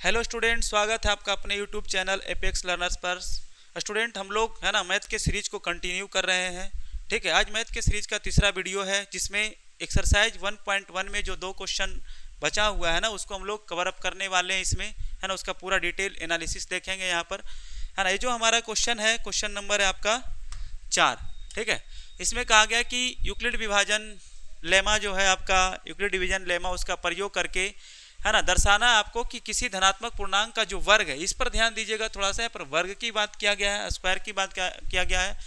Hello student, स्वागत है आपका अपने यूट्यूब चैनल एपेक्स लर्नर्स पर। स्टूडेंट, हम लोग है ना मैथ के सीरीज को कंटिन्यू कर रहे हैं। ठीक है, आज मैथ के सीरीज का तीसरा वीडियो है जिसमें एक्सरसाइज 1.1 में जो 2 क्वेश्चन बचा हुआ है ना उसको हम लोग कवर अप करने वाले हैं। इसमें है ना उसका पूरा डिटेल एनालिसिस देखेंगे यहाँ पर, है ना। ये जो हमारा क्वेश्चन है, क्वेश्चन नंबर है आपका 4। ठीक है, इसमें कहा गया कि यूक्लिड विभाजन लेमा जो है आपका, यूक्लिड डिवीजन लेमा, उसका प्रयोग करके है ना दर्शाना है आपको कि किसी धनात्मक पूर्णांक का जो वर्ग है, इस पर ध्यान दीजिएगा थोड़ा सा। यहाँ पर वर्ग की बात किया गया है, स्क्वायर की बात किया गया है।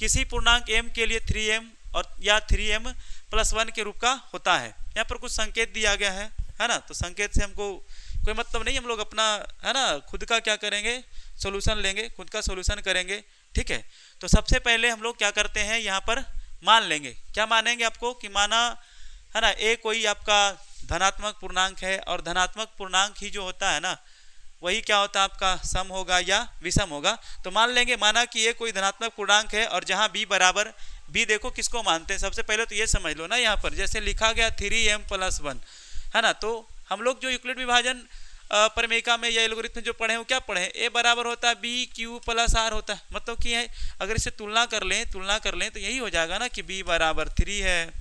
किसी पूर्णांक m के लिए 3m और या 3m+1 के रूप का होता है। यहाँ पर कुछ संकेत दिया गया है ना। तो संकेत से हमको कोई मतलब नहीं, हम लोग अपना है ना खुद का क्या करेंगे, सोल्यूशन लेंगे, खुद का सोल्यूशन करेंगे। ठीक है, तो सबसे पहले हम लोग क्या करते हैं, यहाँ पर मान लेंगे। क्या मानेंगे आपको कि माना है ना ए कोई आपका धनात्मक पूर्णांक है और धनात्मक पूर्णांक ही जो होता है ना वही क्या होता है आपका सम होगा या विषम होगा। तो मान लेंगे, माना कि ये कोई धनात्मक पूर्णांक है और जहां b बराबर, b देखो किसको मानते हैं, सबसे पहले तो ये समझ लो ना। यहाँ पर जैसे लिखा गया 3m+1 है ना, तो हम लोग जो यूक्लिड विभाजन प्रमेयिका में या एल्गोरिथम जो पढ़े हो, क्या पढ़े, a बराबर होता है b∨r होता है। मतलब कि है अगर इसे तुलना कर लें तो यही हो जाएगा ना कि b बराबर 3 है,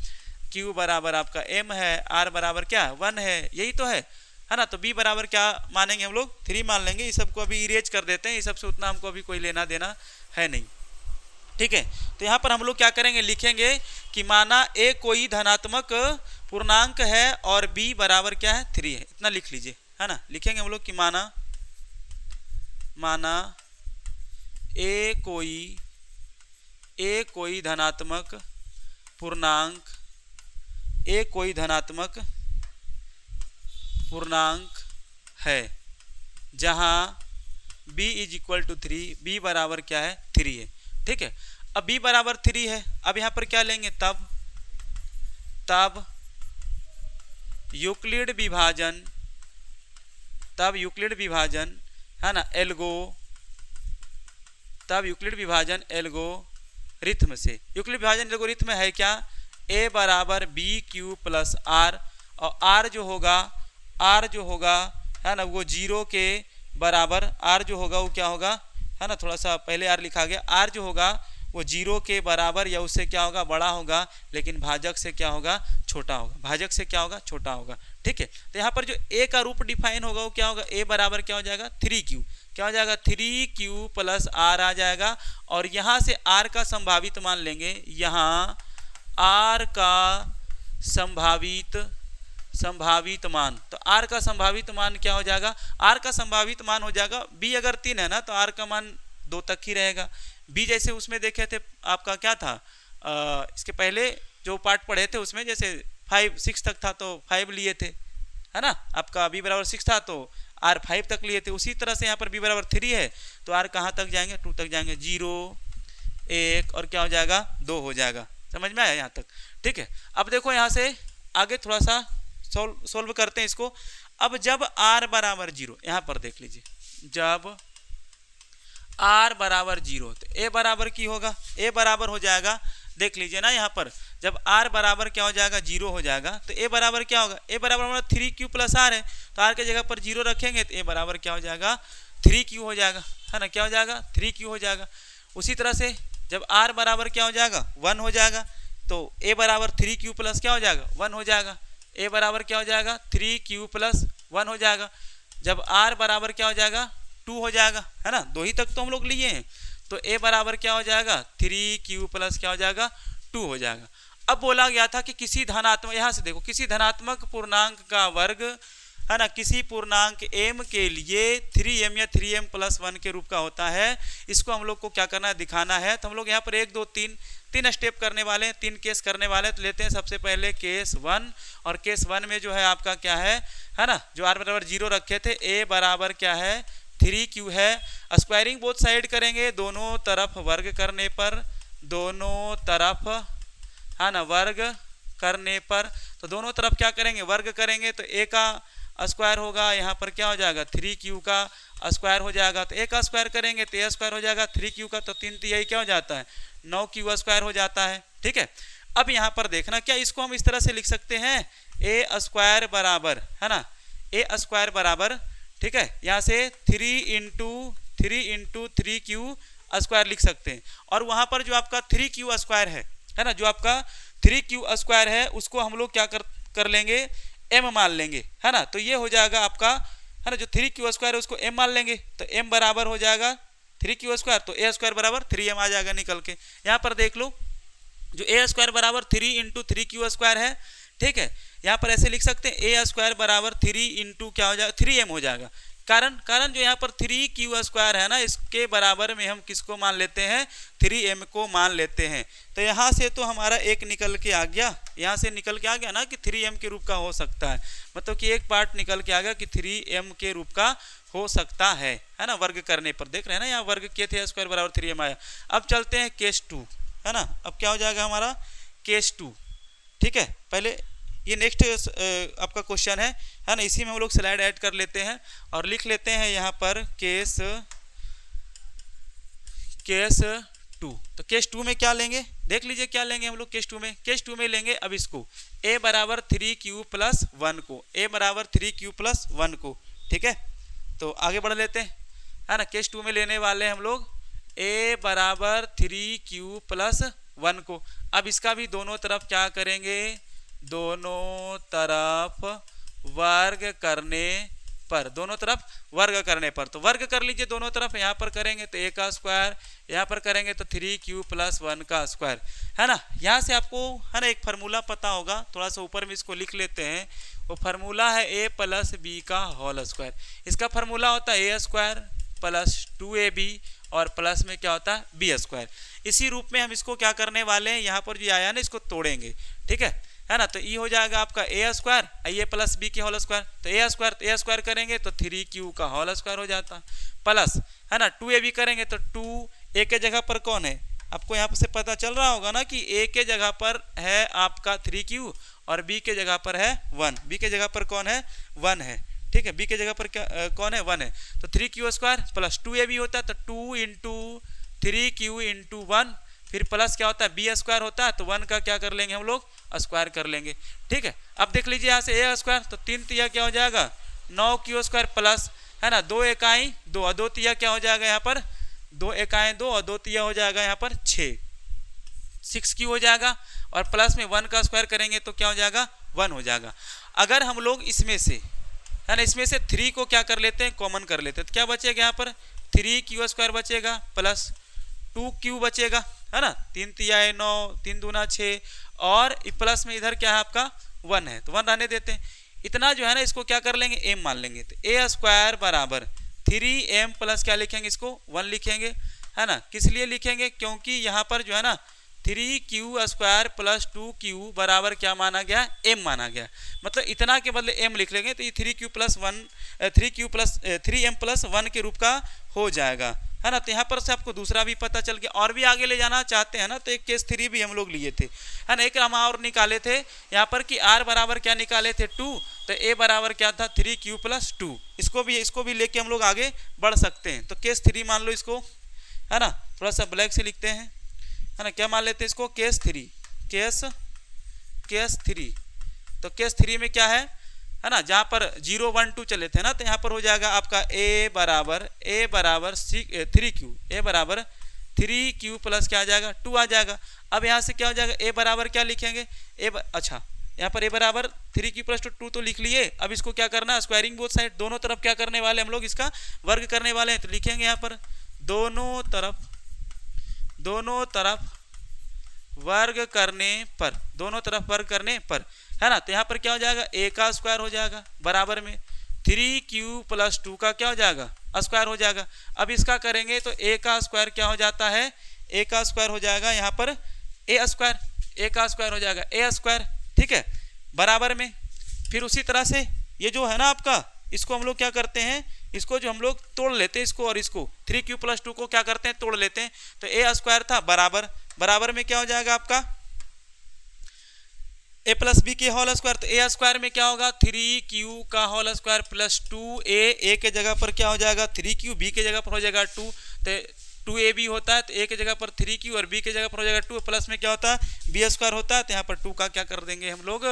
q बराबर आपका m है, r बराबर क्या 1 है, यही तो है ना। तो b बराबर क्या मानेंगे हम लोग, 3 मान लेंगे। इस सबको अभी इरेज कर देते हैं, इस सबसे उतना हमको अभी कोई लेना देना है नहीं। ठीक है, तो यहाँ पर हम लोग क्या करेंगे, लिखेंगे कि माना a कोई धनात्मक पूर्णांक है और b बराबर क्या है 3 है, इतना लिख लीजिए, है ना। लिखेंगे हम लोग कि माना a कोई धनात्मक पूर्णांक, a कोई धनात्मक पूर्णांक है जहां b = 3, b बराबर क्या है 3 है। ठीक है, अब b बराबर 3 है, अब यहां पर क्या लेंगे, तब यूक्लिड विभाजन है ना एल्गोरिथम से, यूक्लिड विभाजन एल्गोरिथम है क्या, a बराबर b∨r और r जो होगा है ना वो 0 के बराबर, r जो होगा वो क्या होगा, है ना, थोड़ा सा पहले r लिखा गया, r जो होगा वो 0 के बराबर या उससे क्या होगा बड़ा होगा, लेकिन भाजक से क्या होगा छोटा होगा, ठीक है। तो यहाँ पर जो a का रूप डिफाइन होगा वो क्या होगा, a बराबर क्या हो जाएगा 3q, क्या हो जाएगा 3q+r आ जाएगा। और यहाँ से r का संभावित मान लेंगे, यहाँ r का संभावित मान, तो r का संभावित मान क्या हो जाएगा, r का संभावित मान हो जाएगा, b अगर 3 है ना तो r का मान 2 तक ही रहेगा। b जैसे उसमें देखे थे आपका क्या था, इसके पहले जो पार्ट पढ़े थे उसमें जैसे 6 तक था तो 5 लिए थे, है ना। आपका b बराबर 6 था तो r 5 तक लिए थे। उसी तरह से यहाँ पर b बराबर 3 है तो r कहाँ तक जाएंगे, 2 तक जाएंगे, 0 1 और क्या हो जाएगा 2 हो जाएगा। समझ में आया यहाँ तक, ठीक है। अब देखो यहाँ से आगे थोड़ा सा सोल्व करते हैं इसको। अब जब r बराबर 0, यहाँ पर देख लीजिए, जब r बराबर 0 तो a बराबर की होगा, a बराबर हो जाएगा, देख लीजिए ना यहाँ पर जब r बराबर क्या हो जाएगा 0 हो जाएगा तो a बराबर क्या होगा, a बराबर हमारा 3q+r है तो r के जगह पर 0 रखेंगे तो a बराबर क्या हो जाएगा 3q हो जाएगा, है ना, क्या हो जाएगा 3q हो जाएगा। उसी तरह से जब r बराबर क्या हो जाएगा 1 हो जाएगा तो a बराबर 3q+ क्या हो जाएगा 1 हो जाएगा, a बराबर क्या हो जाएगा 3q+1 हो जाएगा। जब r बराबर क्या हो जाएगा 2 हो जाएगा, है ना, 2 ही तक तो हम लोग लिए हैं, तो a बराबर क्या हो जाएगा 3q+ क्या हो जाएगा 2 हो जाएगा। अब बोला गया था कि किसी धनात्मक, यहाँ से देखो, किसी धनात्मक पूर्णांक का वर्ग है ना किसी पूर्णांक m के लिए 3m या 3m+1 के रूप का होता है। इसको हम लोग को क्या करना है, दिखाना है। तो हम लोग यहाँ पर 1 2 3 स्टेप करने वाले हैं, 3 केस करने वाले हैं। तो लेते हैं सबसे पहले केस 1, और केस 1 में जो है आपका क्या है ना, जो r बराबर 0 रखे थे, a बराबर क्या है 3q है। स्क्वायरिंग बोथ साइड करेंगे, दोनों तरफ वर्ग करने पर, दोनों तरफ है ना वर्ग करने पर, तो दोनों तरफ क्या करेंगे वर्ग करेंगे तो a का स्क्वायर होगा, यहाँ पर क्या हो जाएगा 3q का स्क्वायर हो जाएगा, तो a का स्क्वायर करेंगे तो a स्क्वायर हो जाएगा 3q का, तो 3 तिहाई क्या हो जाता है 9q स्क्वायर हो जाता है। ठीक है, अब यहाँ पर देखना, क्या इसको हम इस तरह से लिख सकते हैं, a स्क्वायर बराबर है ना, a स्क्वायर बराबर ठीक है, यहाँ से 3 × 3 लिख सकते हैं। और वहां पर जो आपका 3q² है ना, जो आपका 3q² है उसको हम लोग क्या कर लेंगे, m मान लेंगे, है ना। तो ये हो जाएगा आपका, है ना, जो 3q² है उसको m मान लेंगे, तो m बराबर हो जाएगा 3q², तो a² बराबर 3m आ जाएगा निकल के। यहाँ पर देख लो, जो a² बराबर 3 × 3q² है, ठीक है, यहाँ पर ऐसे लिख सकते हैं a² बराबर 3 × क्या हो जाएगा, 3m हो जाएगा। कारण जो यहाँ पर 3q² है ना, इसके बराबर में हम किसको मान लेते हैं, 3m को मान लेते हैं। तो यहाँ से तो हमारा एक निकल के आ गया, यहाँ से निकल के आ गया ना कि 3m के रूप का हो सकता है, मतलब कि एक पार्ट निकल के आ गया कि 3m के रूप का हो सकता है ना। वर्ग करने पर देख रहे हैं ना, यहाँ वर्ग किए थे, a² बराबर 3m आया। अब चलते हैं केस 2, है ना। अब क्या हो जाएगा हमारा केस 2, ठीक है। पहले ये नेक्स्ट आपका क्वेश्चन है ना, इसी में हम लोग स्लाइड ऐड कर लेते हैं और लिख लेते हैं यहाँ पर केस 2। तो केस 2 में क्या लेंगे, देख लीजिए क्या लेंगे हम लोग केस 2 में। केस 2 में लेंगे अब इसको a बराबर 3q+1 को, a बराबर 3q+1 को, ठीक है। तो आगे बढ़ लेते हैं, है ना। केस 2 में लेने वाले हम लोग a बराबर 3q+1 को। अब इसका भी दोनों तरफ क्या करेंगे, दोनों तरफ वर्ग करने पर, दोनों तरफ वर्ग करने पर, तो वर्ग कर लीजिए दोनों तरफ। यहाँ पर करेंगे तो a², यहाँ पर करेंगे तो 3q+1², है ना। यहाँ से आपको, है ना, एक फार्मूला पता होगा, थोड़ा सा ऊपर में इसको लिख लेते हैं। वो फार्मूला है a + b²। इसका फार्मूला होता है a² + 2ab और प्लस में क्या होता है b²। इसी रूप में हम इसको क्या करने वाले हैं, यहाँ पर जो आया ना इसको तोड़ेंगे, ठीक है ना। तो ये हो जाएगा आपका a² a + b², तो a² करेंगे तो 3q² हो जाता, प्लस, है ना, 2ab करेंगे तो 2a के जगह पर कौन है, आपको यहाँ से पता चल रहा होगा ना कि a के जगह पर है आपका 3q और b के जगह पर है 1, b के जगह पर कौन है 1 है, ठीक है, b के जगह पर क्या कौन है 1 है। तो 3q² प्लस 2ab होता है, तो 2 × 3q × 1, फिर प्लस क्या होता है b² होता है, तो 1 का क्या कर लेंगे हम लोग स्क्वायर कर लेंगे, ठीक है। अब देख लीजिए यहाँ से a², तो 3 तिया क्या हो जाएगा 9q² प्लस, है ना, 2 एकाई 2 और 2 तिया क्या हो जाएगा यहाँ पर 2 एकाई 2 और 2 तिया हो जाएगा यहाँ पर 6q हो जाएगा, और प्लस में 1 का स्क्वायर करेंगे तो क्या हो जाएगा 1 हो जाएगा। अगर हम लोग इसमें से, है ना, इसमें से 3 को क्या कर लेते हैं, कॉमन कर लेते हैं, तो क्या बचेगा यहाँ पर 3q² बचेगा प्लस 2q बचेगा, है ना, 3 तिया 9 3 दूना 6 और प्लस में इधर क्या है आपका 1 है, तो 1 रहने देते हैं। इतना जो है ना इसको क्या कर लेंगे m मान लेंगे, तो a² बराबर 3m प्लस क्या लिखेंगे, इसको 1 लिखेंगे, है ना। किस लिए लिखेंगे, क्योंकि यहाँ पर जो है ना 3q² प्लस 2q बराबर क्या माना गया, m माना गया, मतलब इतना के बदले m लिख लेंगे तो ये 3m+1 के रूप का हो जाएगा, है ना। तो यहाँ पर से आपको दूसरा भी पता चल गया। और भी आगे ले जाना चाहते हैं ना, तो एक केस 3 भी हम लोग लिए थे, है ना। एक हम और निकाले थे यहाँ पर कि r बराबर क्या निकाले थे 2, तो a बराबर क्या था 3q+2। इसको भी लेके हम लोग आगे बढ़ सकते हैं। तो केस 3 मान लो इसको, है ना, थोड़ा सा ब्लैक से लिखते हैं, है ना, क्या मान लेते हैं इसको केस 3। तो केस 3 में क्या है ना, जहाँ पर 0 1 2 चले थे ना, तो यहाँ पर हो जाएगा आपका a बराबर 3q, a बराबर 3q प्लस क्या आ जाएगा 2 आ जाएगा। अब यहाँ से क्या हो जाएगा a बराबर क्या लिखेंगे अच्छा यहाँ पर a बराबर 3q + 2 तो लिख लिए। अब इसको क्या करना है, स्क्वायरिंग बोथ साइड, दोनों तरफ क्या करने वाले हम लोग, इसका वर्ग करने वाले हैं। तो लिखेंगे यहाँ पर दोनों तरफ वर्ग करने पर, है ना। तो यहाँ पर क्या हो जाएगा a² हो जाएगा बराबर में 3q + 2 का क्या हो जाएगा स्क्वायर हो जाएगा। अब इसका करेंगे तो a² क्या हो जाता है, a² हो जाएगा यहाँ पर a² हो जाएगा a², ठीक है, बराबर में। फिर उसी तरह से ये जो है ना आपका, इसको हम लोग क्या करते हैं, इसको जो हम लोग तोड़ लेते हैं इसको, और इसको 3q + 2 को क्या करते हैं तोड़ लेते हैं। तो a² था बराबर में क्या हो जाएगा आपका a + b² तो a² में क्या होगा 3q² प्लस 2a के जगह पर क्या हो जाएगा 3q, b के जगह पर हो जाएगा 2, तो 2ab होता है, तो a के जगह पर 3q और b के जगह पर हो जाएगा 2, प्लस में क्या होता है b² होता है, तो यहाँ पर 2 का क्या कर देंगे हम लोग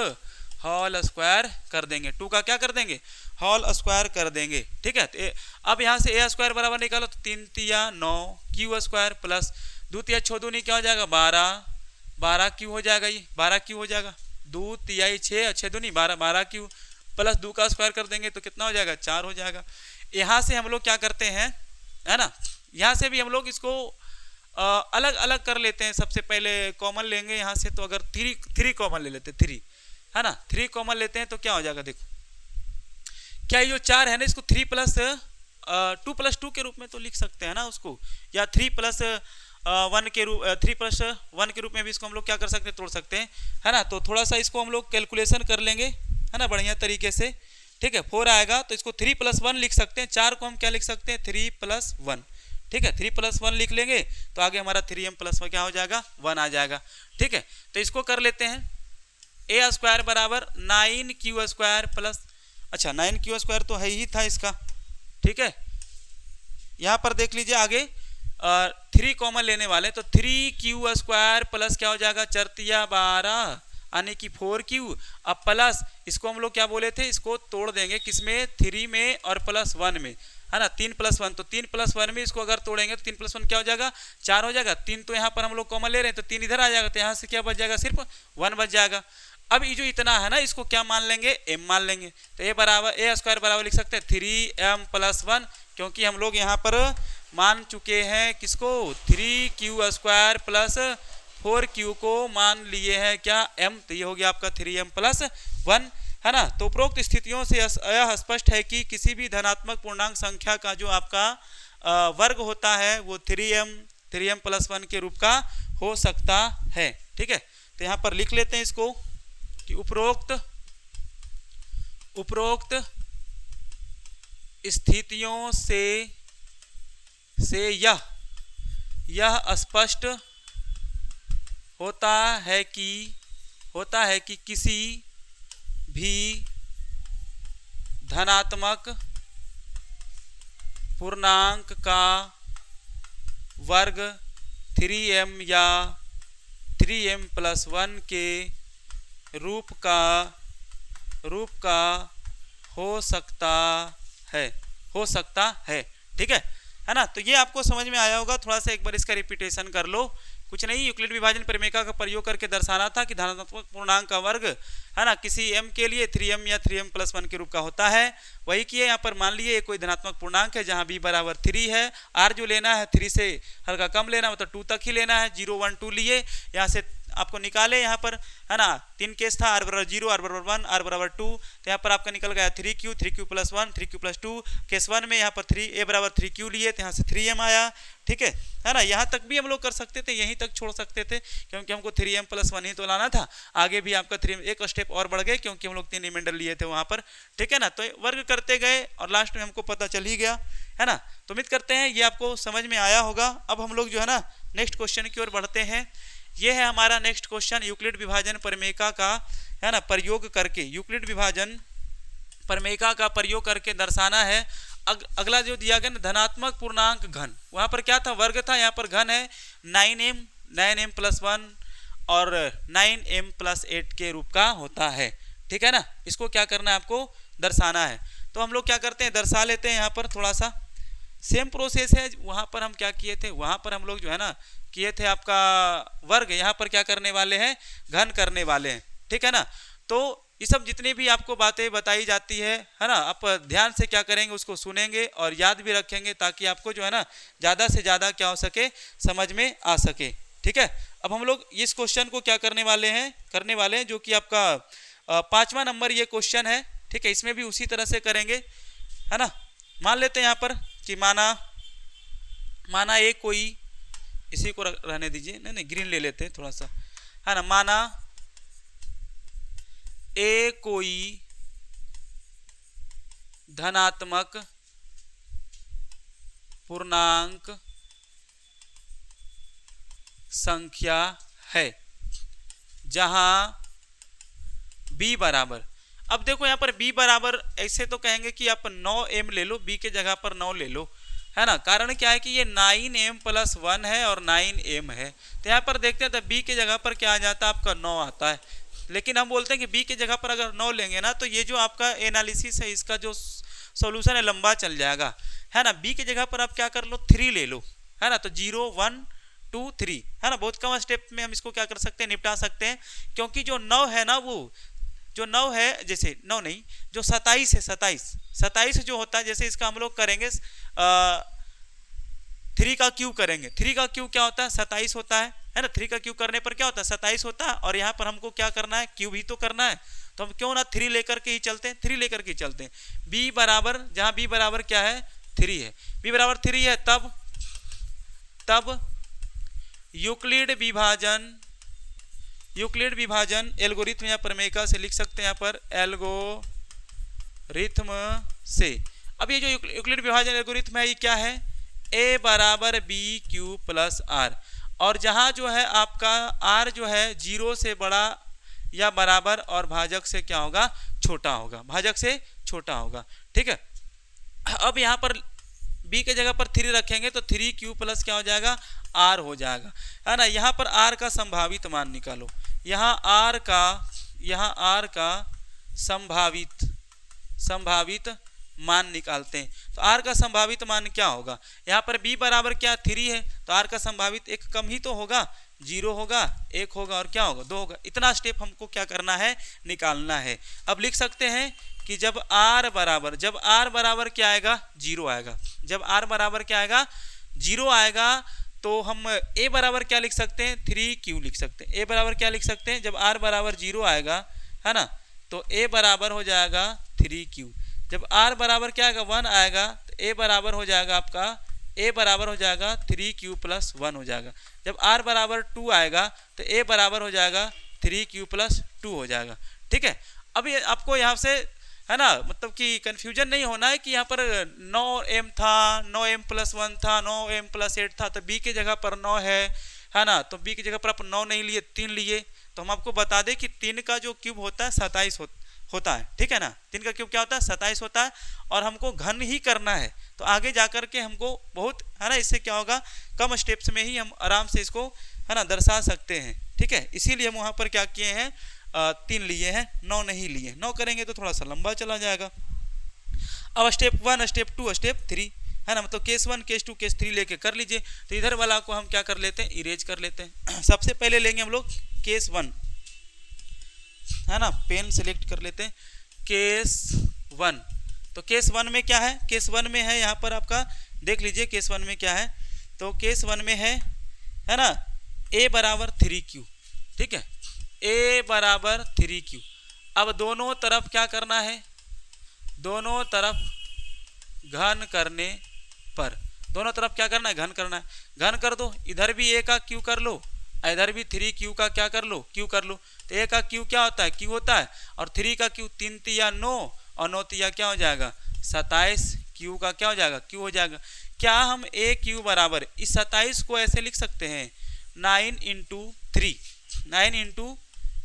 होल स्क्वायर कर देंगे, 2 का क्या कर देंगे, होल स्क्वायर कर देंगे। ठीक है, तो अब यहाँ से ए स्क्वायर बराबर निकालो तो 3 तिया 9 क्यू स्क्वायर प्लस 2 तिया 6 दूनी क्या हो जाएगा 12, 12 क्यू हो जाएगा, ये 12 क्यू हो जाएगा, 2 तिया 6 6 दूनी 12, 12 क्यू प्लस 2 का स्क्वायर कर देंगे तो कितना हो जाएगा 4 हो जाएगा। यहाँ से हम लोग क्या करते हैं, है ना, यहाँ से भी हम लोग इसको अलग अलग कर लेते हैं। सबसे पहले कॉमन लेंगे यहाँ से, तो अगर 3 कॉमन ले लेते हैं, 3 है ना, 3 कॉमन लेते हैं तो क्या हो जाएगा, देखो क्या ये जो 4 है ना इसको 3 प्लस 2 प्लस 2 के रूप में तो लिख सकते हैं ना उसको, या 3 प्लस 1 के रूप 3 प्लस 1 के रूप में भी इसको हम लोग क्या कर सकते हैं, तोड़ सकते हैं, है ना। तो थोड़ा सा इसको हम लोग कैलकुलेशन कर लेंगे, है ना, बढ़िया तरीके से। ठीक है, 4 आएगा तो इसको 3 प्लस 1 लिख सकते हैं, 4 को हम क्या लिख सकते हैं 3 प्लस 1। ठीक है, 3 प्लस 1 लिख लेंगे तो आगे हमारा 3m प्लस क्या हो जाएगा 1 आ जाएगा। ठीक है, तो इसको कर लेते हैं, ए स्क्वायर बराबर 9q स्क्वायर प्लस, अच्छा 9q स्क्वायर तो है ही था इसका। ठीक है, यहाँ पर देख लीजिए आगे 3 कॉमन लेने वाले तो 3q स्क्वायर प्लस क्या हो जाएगा 4 तिया 12 यानी कि 4q। अब प्लस इसको हम लोग क्या बोले थे, इसको तोड़ देंगे किसमें 3 में और प्लस 1 में, है ना, 3 प्लस 1 तो 3 प्लस 1 में इसको अगर तोड़ेंगे तो 3 प्लस 1 क्या हो जाएगा 4 हो जाएगा। 3 तो यहाँ पर हम लोग कॉमन ले रहे हैं तो 3 इधर आ जाएगा, तो यहाँ से क्या बच जाएगा सिर्फ 1 बच जाएगा। अब ये जो इतना है ना इसको क्या मान लेंगे m मान लेंगे, तो ए स्क्वायर बराबर लिख सकते हैं 3m प्लस 1, क्योंकि हम लोग यहाँ पर मान चुके हैं किसको 3q स्क्वायर प्लस 4q को मान लिए हैं क्या m, तो ये हो गया आपका 3m प्लस 1, है ना। तो उपरोक्त स्थितियों से यह स्पष्ट है कि किसी भी धनात्मक पूर्णांक संख्या का जो आपका वर्ग होता है वो 3m प्लस 1 के रूप का हो सकता है। ठीक है, तो यहाँ पर लिख लेते हैं इसको कि उपरोक्त स्थितियों से यह स्पष्ट होता है कि किसी भी धनात्मक पूर्णांक का वर्ग 3m या 3m प्लस 1 के रूप का हो सकता है। ठीक है ना। तो ये आपको समझ में आया होगा, थोड़ा सा एक बार इसका रिपीटेशन कर लो। कुछ नहीं, यूक्लिड विभाजन प्रमेयिका का प्रयोग करके दर्शाना था कि धनात्मक पूर्णांक का वर्ग, है ना, किसी m के लिए 3m या 3m प्लस 1 के रूप का होता है। वही किए, यहाँ पर मान लिए कोई धनात्मक पूर्णांक है जहाँ b बराबर 3 है, r जो लेना है 3 से हल्का कम लेना, मतलब 2 तक ही लेना है। 0 1 2 लिए, यहाँ से आपको निकाले, यहाँ पर है ना 3 केस था, r बराबर 0, r बराबर 1, r बराबर 2, तो यहाँ पर आपका निकल गया 3q plus 1, 3q plus 2। Case 1 में यहाँ पर a बराबर 3q लिए तो यहाँ से 3m आया। ठीक है ना, यहाँ तक भी हम लोग कर सकते थे, यहीं तक छोड़ सकते थे, क्योंकि हमको 3m प्लस 1 ही तो लाना था। आगे भी आपका 3m एक स्टेप और बढ़ गए, क्योंकि हम लोग 3 रिमाइंडर लिए थे वहाँ पर। ठीक है ना, तो वर्ग करते गए और लास्ट में हमको पता चल ही गया, है ना। तो उम्मीद करते हैं ये आपको समझ में आया होगा। अब हम लोग जो है ना नेक्स्ट क्वेश्चन की ओर बढ़ते हैं। ये है हमारा नेक्स्ट क्वेश्चन, यूक्लिड विभाजन प्रमेयिका का, है ना, प्रयोग करके, यूक्लिड विभाजन प्रमेयिका का प्रयोग करके दर्शाना है। अगला जो दिया गया ना धनात्मक पूर्णांक घन, वहां पर क्या था वर्ग था, यहाँ पर घन है 9m प्लस 1 और 9m प्लस 8 के रूप का होता है। ठीक है ना, इसको क्या करना है आपको दर्शाना है। तो हम लोग क्या करते हैं दर्शा लेते हैं। यहाँ पर थोड़ा सा सेम प्रोसेस है, वहां पर हम क्या किए थे, वहां पर हम लोग जो है ना किए थे आपका वर्ग, यहाँ पर क्या करने वाले हैं घन करने वाले हैं। ठीक है ना, तो ये सब जितनी भी आपको बातें बताई जाती है ना, आप ध्यान से क्या करेंगे उसको सुनेंगे और याद भी रखेंगे, ताकि आपको जो है ना ज़्यादा से ज़्यादा क्या हो सके समझ में आ सके। ठीक है, अब हम लोग इस क्वेश्चन को क्या करने वाले हैं जो कि आपका 5वां नंबर ये क्वेश्चन है। ठीक है, इसमें भी उसी तरह से करेंगे, है ना। मान लेते हैं यहाँ पर कि माना ए कोई, इसी को रहने दीजिए, नहीं ग्रीन ले लेते हैं थोड़ा सा, है ना। माना ए कोई धनात्मक पूर्णांक संख्या है जहां b बराबर, अब देखो यहाँ पर b बराबर, ऐसे तो कहेंगे कि आप 9m ले लो, b के जगह पर 9 ले लो, है ना। कारण क्या है कि ये 9m प्लस 1 है और 9m है, तो यहाँ पर देखते हैं तो b के जगह पर क्या आ जाता है आपका 9 आता है। लेकिन हम बोलते हैं कि बी के जगह पर अगर 9 लेंगे ना तो ये जो आपका एनालिसिस है इसका जो सॉल्यूशन है लंबा चल जाएगा, है ना। बी की जगह पर आप क्या कर लो, 3 ले लो, है ना। तो 0 1 2 3, है ना। बहुत कम स्टेप में हम इसको क्या कर सकते हैं, निपटा सकते हैं। क्योंकि जो 9 है ना, वो जो 9 है, जैसे 9 नहीं, जो 27 है, 27 जो होता है, जैसे इसका हम लोग करेंगे 3 का क्यूब करेंगे। 3 का क्यूब क्या होता है, 27 होता है ना। 3 का क्यूब करने पर क्या होता है, 27 होता है। और यहाँ पर हमको क्या करना है, क्यूब ही तो करना है। तो हम क्यों ना 3 लेकर के ही चलते हैं, 3 लेकर के ही चलते हैं। b बराबर, जहां b बराबर क्या है, 3 है। b बराबर 3 है, तब यूक्लिड विभाजन एल्गोरिथम या प्रमेयिका से लिख सकते हैं, यहाँ पर एल्गोरिथम से। अब ये जो यूक्लिड विभाजन एल्गोरिथम है, ये क्या है, a बराबर b क्यूब प्लस r। और जहां जो है आपका r जो है 0 से बड़ा या बराबर और भाजक से क्या होगा, छोटा होगा, भाजक से छोटा होगा, ठीक है। अब यहाँ पर b के जगह पर 3 रखेंगे तो 3 क्यूब प्लस क्या हो जाएगा, r हो जाएगा, है ना। यहाँ पर r का संभावित मान निकालो। यहाँ r का संभावित मान निकालते हैं। तो r का संभावित मान क्या होगा, यहाँ पर b बराबर क्या 3 है, तो r का संभावित एक कम ही तो होगा, 0 होगा, 1 होगा और क्या होगा, 2 होगा। इतना स्टेप हमको क्या करना है, निकालना है। अब लिख सकते हैं कि जब r बराबर क्या आएगा, 0 आएगा। जब r बराबर क्या आएगा, 0 आएगा, तो हम a बराबर क्या लिख सकते हैं, 3q लिख सकते हैं। a बराबर क्या लिख सकते हैं, जब r बराबर 0 आएगा, है ना, तो a बराबर हो जाएगा 3q। जब r बराबर क्या आएगा, 1 आएगा, तो a बराबर हो जाएगा आपका, a बराबर हो जाएगा 3q प्लस 1 हो जाएगा। जब r बराबर 2 आएगा, तो a बराबर हो जाएगा 3q प्लस 2 हो जाएगा, ठीक है। अब ये आपको यहाँ से, है ना, मतलब कि कंफ्यूजन नहीं होना है कि यहाँ पर 9m था, 9m प्लस 1 था, 9m प्लस 8 था, तो b की जगह पर 9 है ना। तो b की जगह पर आप 9 नहीं लिए, 3 लिए। तो हम आपको बता दें कि 3 का जो क्यूब होता है 27 होता है, ठीक है ना। 3 का क्यूब क्या होता है, 27 होता है। और हमको घन ही करना है, तो आगे जाकर के हमको बहुत, है ना, इससे क्या होगा, कम स्टेप्स में ही हम आराम से इसको, है ना, दर्शा सकते हैं, ठीक है। इसीलिए हम वहाँ पर क्या किए हैं, 3 लिए हैं, 9 नहीं लिए। 9 करेंगे तो थोड़ा सा लंबा चला जाएगा। अब स्टेप 1, स्टेप 2, स्टेप 3, है ना, मतलब केस 1, केस 2, केस 3 लेके कर लीजिए। तो इधर वाला को हम क्या कर लेते हैं, इरेज कर लेते हैं। सबसे पहले लेंगे हम लोग केस 1, है ना, पेन सेलेक्ट कर लेते हैं, केस 1। तो केस 1 में क्या है, केस 1 में है यहाँ पर आपका, देख लीजिए केस 1 में क्या है। तो केस 1 में है ना, a बराबर 3q, ठीक है, a बराबर 3q। अब दोनों तरफ क्या करना है, दोनों तरफ घन करने पर, दोनों तरफ क्या करना है, घन करना है। घन कर दो, इधर भी a का q कर लो, इधर भी 3q का क्या कर लो, q कर लो। तो a का q क्या होता है, q होता है, और 3 का q 3 तिया 9 और 9 तिया क्या हो जाएगा, 27, q का क्या हो जाएगा, q हो जाएगा। क्या हम a q बराबर इस 27 को ऐसे लिख सकते हैं, 9 × 3, 9 ×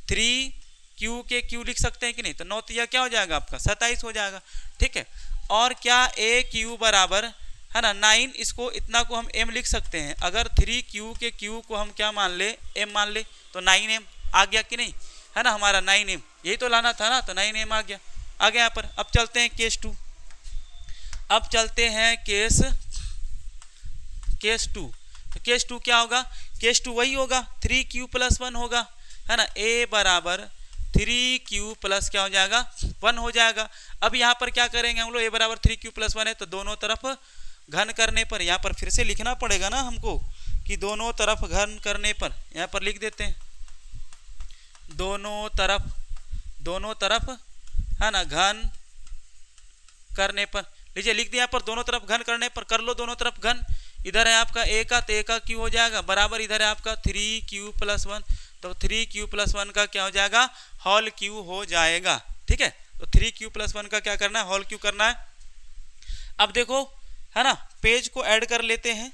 3 q के q लिख सकते हैं कि नहीं। तो 9 तिया क्या हो जाएगा आपका, 27 हो जाएगा, ठीक है। और क्या a q बराबर, है ना, 9, इसको इतना को हम m लिख सकते हैं। अगर 3q के q को हम क्या मान ले, m मान ले, तो 9m आ गया कि नहीं, है ना, हमारा 9m, यही तो लाना था ना, तो 9m आ गया। यहाँ पर अब चलते हैं केस 2। अब चलते हैं केस 2। तो केस 2 क्या होगा, केस 2 वही होगा, 3q प्लस 1 होगा, है ना। a बराबर 3q प्लस क्या हो जाएगा, 1 हो जाएगा। अब यहाँ पर क्या करेंगे हम लोग, a बराबर 3q प्लस 1 है, तो दोनों तरफ घन करने पर, यहाँ पर फिर से लिखना पड़ेगा ना हमको कि दोनों तरफ घन करने पर, यहाँ पर लिख देते हैं, दोनों तरफ, है ना, घन करने पर। लीजिए लिख दिया यहाँ पर, दोनों तरफ घन करने पर, कर लो दोनों तरफ घन। इधर है आपका a का, तो a का q हो जाएगा, बराबर इधर है आपका 3q प्लस 1, तो 3q प्लस 1 का क्या हो जाएगा, होल q हो जाएगा, ठीक है। तो 3q प्लस 1 का क्या करना है, होल q करना है। अब देखो, है ना, पेज को ऐड कर लेते हैं,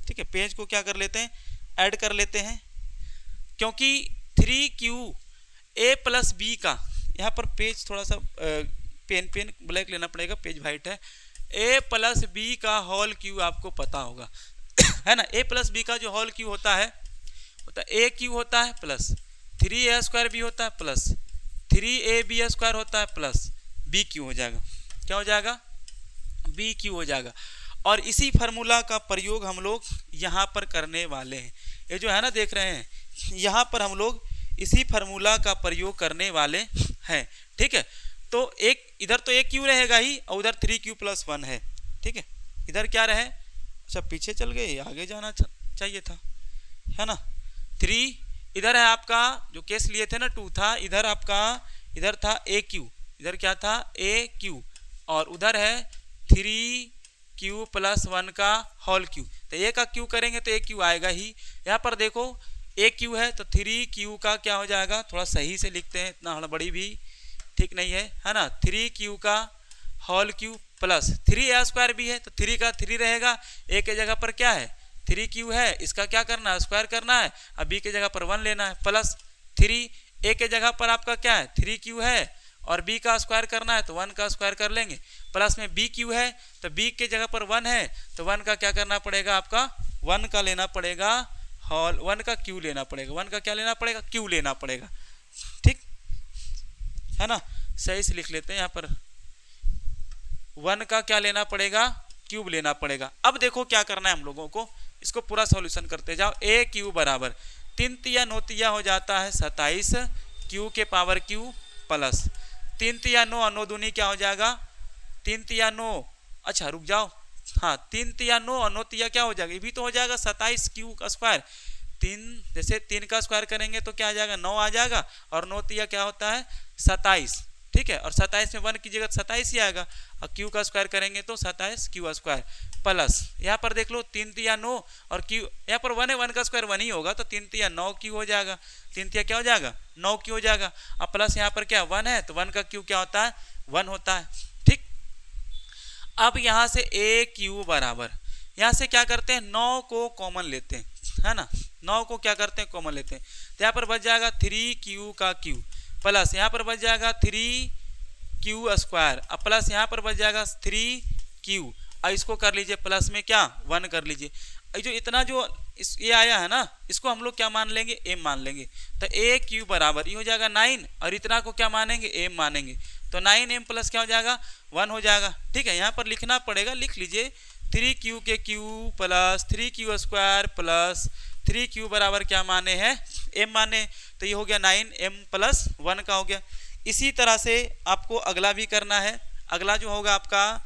ठीक है, पेज को क्या कर लेते हैं, ऐड कर लेते हैं। क्योंकि 3q a प्लस b का, यहाँ पर पेज थोड़ा सा पेन ब्लैक लेना पड़ेगा, पेज वाइट है। a प्लस b का होल q आपको पता होगा, है ना। a प्लस b का जो होल q होता है, a q होता है प्लस 3a² भी होता है प्लस 3ab² होता है प्लस bq हो जाएगा। क्या हो जाएगा? bq हो जाएगा। और इसी फार्मूला का प्रयोग हम लोग यहाँ पर करने वाले हैं। ये जो है ना देख रहे हैं, यहाँ पर हम लोग इसी फार्मूला का प्रयोग करने वाले हैं। ठीक है, तो एक इधर तो एक क्यू रहेगा ही और उधर 3q+1 है। ठीक है, इधर क्या रहे? अच्छा पीछे चल गए, आगे जाना चाहिए था, है ना। 3 इधर है आपका, जो केस लिए थे ना 2 था, इधर आपका इधर था AQ, इधर क्या था AQ, और उधर है 3q+1 का होल क्यू। तो ए का क्यू करेंगे तो AQ आएगा ही। यहाँ पर देखो AQ है तो 3q का क्या हो जाएगा, थोड़ा सही से लिखते हैं, इतना हड़बड़ी भी ठीक नहीं है ना। 3q का होल क्यू प्लस 3a² भी है तो 3 का 3 रहेगा, a के जगह पर क्या है 3q है, इसका क्या करना है स्क्वायर करना है, अब b के जगह पर 1 लेना है, प्लस 3 a के जगह पर आपका क्या है 3q है और b का स्क्वायर करना है तो 1 का स्क्वायर कर लेंगे, प्लस में bq है तो b के जगह पर 1 है तो 1 का क्या करना पड़ेगा आपका 1 का लेना पड़ेगा होल, 1 का q लेना पड़ेगा, 1 का क्या लेना पड़ेगा q लेना पड़ेगा। ठीक है ना, सही से लिख लेते हैं यहाँ पर 1 का क्या लेना पड़ेगा क्यूब लेना पड़ेगा। अब देखो क्या करना है हम लोगों को, इसको पूरा सॉल्यूशन करते जाओ। AQ बराबर 3 तिया 9 तिया हो जाता है 27 q के पावर q प्लस 3 तिया 9 और 9 दूनी क्या हो जाएगा 3 तिया 9, अच्छा रुक जाओ, हाँ 3 तिया 9 और 9 तिया क्या हो जाएगा, ये भी तो हो जाएगा 27 q का स्क्वायर। 3 जैसे 3 का स्क्वायर करेंगे तो क्या आ जाएगा 9 आ जाएगा और 9 तिया क्या होता है 27। ठीक है, और 27 में 1 की जगह 27 ही आएगा और q का स्क्वायर करेंगे तो 27q² प्लस यहाँ पर देख लो 3 तिया 9 और q यहाँ पर 1 है, 1 का स्क्वायर 1 ही होगा तो 3 तिया 9q हो जाएगा, 3 तिया क्या हो जाएगा 9q हो जाएगा। अब प्लस यहाँ पर क्या 1 है तो 1 का q क्या होता है 1 होता है। ठीक, अब यहाँ से AQ बराबर यहाँ से क्या करते हैं 9 को कॉमन लेते हैं, है ना, 9 को क्या करते हैं कॉमन लेते हैं, तो यहाँ पर बच जाएगा 3q का q प्लस यहाँ पर बच जाएगा 3q², अब प्लस यहाँ पर बच जाएगा 3q, और इसको कर लीजिए प्लस में क्या 1 कर लीजिए। जो इतना जो ये आया है ना इसको हम लोग क्या मान लेंगे m मान लेंगे, तो AQ बराबर ये हो जाएगा 9 और इतना को क्या मानेंगे m मानेंगे, तो 9m प्लस क्या हो जाएगा 1 हो जाएगा। ठीक है, यहाँ पर लिखना पड़ेगा, लिख लीजिए 3q के q plus 3q² plus 3q बराबर क्या माने हैं m माने, तो ये हो गया 9m प्लस 1 का हो गया। इसी तरह से आपको अगला भी करना है, अगला जो होगा आपका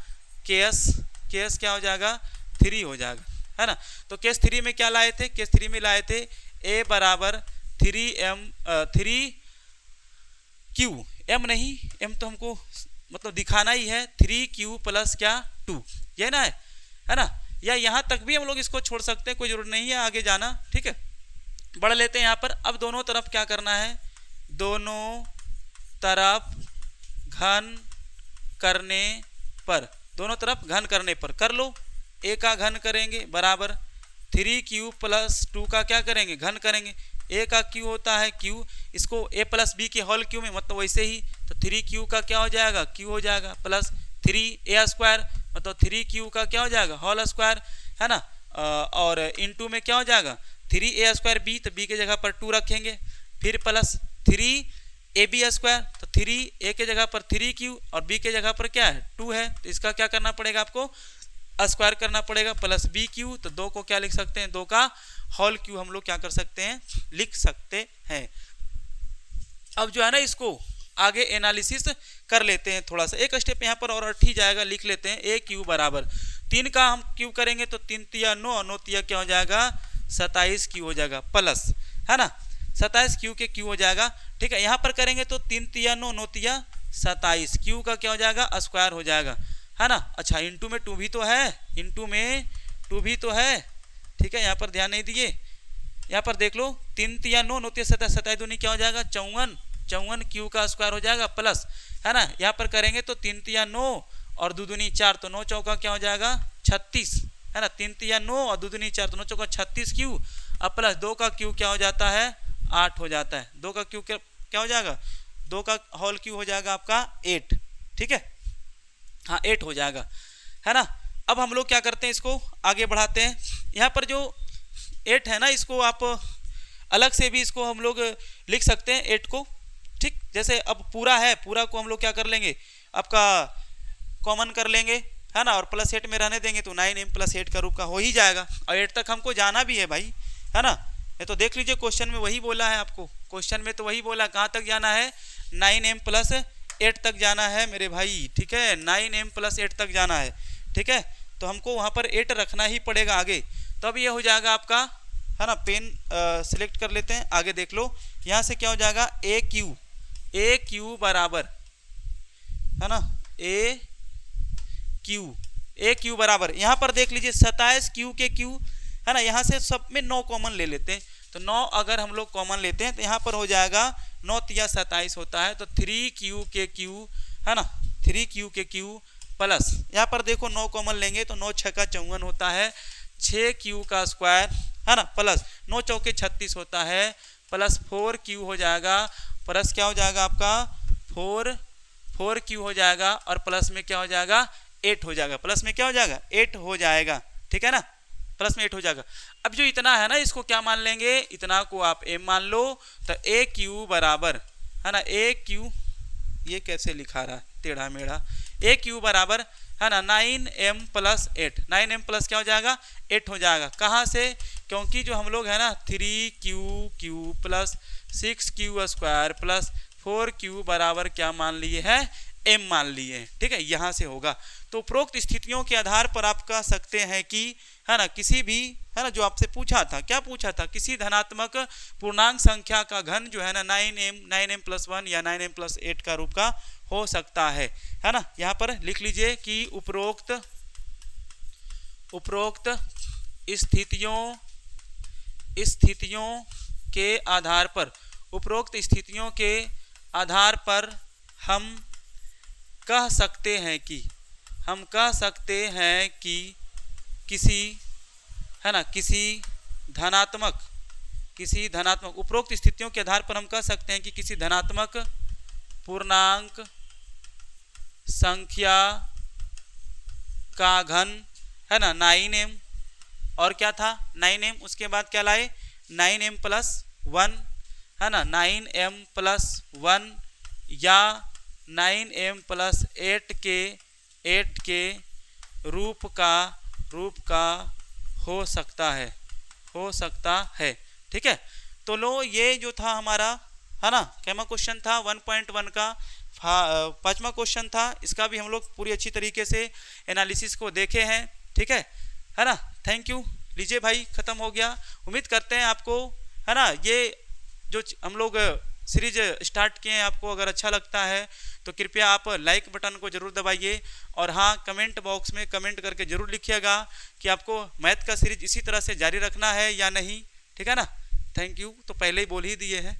केस क्या हो जाएगा 3 हो जाएगा, है ना। तो केस 3 में क्या लाए थे, केस 3 में लाए थे a बराबर 3q, m नहीं, m तो हमको मतलब दिखाना ही है 3q प्लस क्या 2, ये ना है ना, या यहाँ तक भी हम लोग इसको छोड़ सकते हैं, कोई जरूरत नहीं है आगे जाना। ठीक है, बढ़ लेते हैं यहाँ पर। अब दोनों तरफ क्या करना है, दोनों तरफ घन करने पर, दोनों तरफ घन करने पर कर लो, a का घन करेंगे बराबर 3q प्लस 2 का क्या करेंगे घन करेंगे, a का q होता है q, इसको a प्लस b के होल क्यू में मतलब वैसे ही, तो 3q का क्या हो जाएगा q हो जाएगा प्लस 3a² मतलब 3q का क्या हो जाएगा होल स्क्वायर, है ना, और इनटू में क्या हो जाएगा 3a² b, तो b के जगह पर 2 रखेंगे, फिर प्लस 3ab² तो 3a के जगह पर 3q और b के जगह पर क्या है 2 है, तो इसका क्या करना पड़ेगा आपको स्क्वायर करना पड़ेगा प्लस bq, तो 2 को क्या लिख सकते हैं 2 का होल क्यू हम लोग क्या कर सकते हैं लिख सकते हैं। अब जो है ना इसको आगे एनालिसिस कर लेते हैं, थोड़ा सा एक स्टेप यहाँ पर और हट जाएगा, लिख लेते हैं AQ बराबर 3 का हम क्यू करेंगे तो 3 तिया 9 और 9 तिया क्या हो जाएगा 27q हो जाएगा प्लस, है ना, 27q के q हो जाएगा। ठीक है, यहाँ पर करेंगे तो 3 तिया 9 9 तिया 27, q का क्या हो जाएगा स्क्वायर हो जाएगा, है ना। अच्छा इनटू में 2 भी तो है, इनटू में 2 भी तो है। ठीक है, यहाँ पर ध्यान नहीं दिए, यहाँ पर देख लो 3 तिया 9 9 तिया 27, 27 दूनी क्या हो जाएगा 54, 54 q का स्क्वायर हो जाएगा प्लस, है ना। यहाँ पर करेंगे तो 3 तिया 9 और 2 दूनी 4, तो 9 चौका क्या हो जाएगा 36, है ना, 3 तिया 9 और 2 दूनी 4, तो 9 चौका 36q, अब प्लस 2 का q क्या हो जाता है 8 हो जाता है, 2 का q क्या हो जाएगा 2 का होल q हो जाएगा आपका 8। ठीक है, हाँ 8 हो जाएगा, है ना। अब हम लोग क्या करते हैं इसको आगे बढ़ाते हैं, यहाँ पर जो 8 है ना इसको आप अलग से भी इसको हम लोग लिख सकते हैं 8 को, ठीक। जैसे अब पूरा है, पूरा को हम लोग क्या कर लेंगे, आपका कॉमन कर लेंगे, है ना, और प्लस 8 में रहने देंगे तो 9m प्लस 8 का रूप का हो ही जाएगा। और 8 तक हमको जाना भी है भाई, है ना। ये तो देख लीजिए क्वेश्चन में वही बोला है आपको, क्वेश्चन में तो वही बोला, कहाँ तक जाना है, 9m प्लस 8 तक जाना है मेरे भाई, ठीक है, 9m प्लस 8 तक जाना है, ठीक है। तो हमको वहाँ पर 8 रखना ही पड़ेगा आगे, तब ये हो जाएगा आपका, है ना। पेन सिलेक्ट कर लेते हैं, आगे देख लो, यहाँ से क्या हो जाएगा, ए क्यू बराबर, है ना, ए क्यू बराबर, यहाँ पर देख लीजिए 27 क्यू के क्यू, है ना। यहाँ से सब में 9 कॉमन ले लेते हैं, तो 9 अगर हम लोग कॉमन लेते हैं तो यहाँ पर हो जाएगा 9 या 27 होता है, तो 3q के क्यू, है ना, 3q के क्यू प्लस, यहाँ पर देखो 9 कॉमन लेंगे तो 9 6 का 54 होता है, 6q का स्क्वायर, है ना, प्लस 9 चौके 36 होता है, प्लस 4q हो जाएगा, प्लस क्या हो जाएगा आपका 4q हो जाएगा, और प्लस में क्या हो जाएगा 8 हो जाएगा, प्लस में क्या हो जाएगा 8 हो जाएगा, ठीक है ना, प्लस में 8 हो जाएगा। अब जो इतना है ना, इसको क्या मान लेंगे, इतना को आप m मान लो, तो ए क्यू बराबर, है ना, ए क्यू, ये कैसे लिखा रहा टेढ़ा मेढ़ा, ए क्यू बराबर, है ना, 9m प्लस 8, 9m प्लस क्या हो जाएगा 8 हो जाएगा। कहाँ से, क्योंकि जो हम लोग है ना 3q plus 6q square plus 4q बराबर क्या मान लिए है, m मान लिए हैं, ठीक है, यहाँ से होगा। तो उपरोक्त स्थितियों के आधार पर आप कह सकते हैं कि, है ना, किसी भी, है ना, जो आपसे पूछा था, क्या पूछा था, किसी धनात्मक पूर्णांक संख्या का घन जो है ना 9m प्लस 1 या 9m प्लस 8 का रूप का हो सकता है ना। यहाँ पर लिख लीजिए कि उपरोक्त स्थितियों के आधार पर, उपरोक्त स्थितियों के आधार पर हम कह सकते हैं कि किसी, है ना, किसी धनात्मक उपरोक्त स्थितियों के आधार पर हम कह सकते हैं कि किसी धनात्मक पूर्णांक संख्या का घन, है ना, 9m, और क्या था 9m, उसके बाद क्या लाए 9m प्लस 1, है ना, 9m प्लस 1 या 9m प्लस 8 के रूप का हो सकता है, ठीक है। तो लो, ये जो था हमारा, है ना, कैमा क्वेश्चन था 1.1 का 5वां क्वेश्चन था, इसका भी हम लोग पूरी अच्छी तरीके से एनालिसिस को देखे हैं, ठीक है ना। थैंक यू, लीजिए भाई, खत्म हो गया। उम्मीद करते हैं आपको, है ना, ये जो हम लोग सीरीज स्टार्ट किए हैं, आपको अगर अच्छा लगता है तो कृपया आप लाइक बटन को जरूर दबाइए, और हाँ, कमेंट बॉक्स में कमेंट करके जरूर लिखिएगा कि आपको मैथ का सीरीज इसी तरह से जारी रखना है या नहीं, ठीक है ना। थैंक यू, तो पहले ही बोल ही दिए हैं।